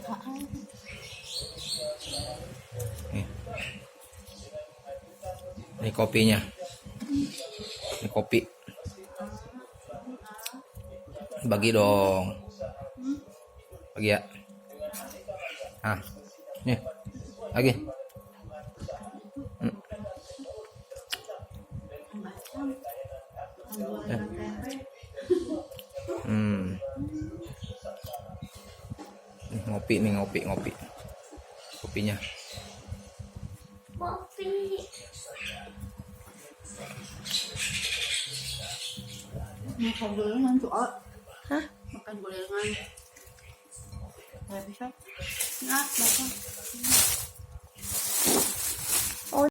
Ini kopinya. Ini kopi. Bagi dong. Bagi ya. Ah. Nih. Lagi. Nih, ngopi. Kopinya. Kopi. Makan gorengan tuh, Hah? makan gorengan. Nggak bisa. Nggak, bapak.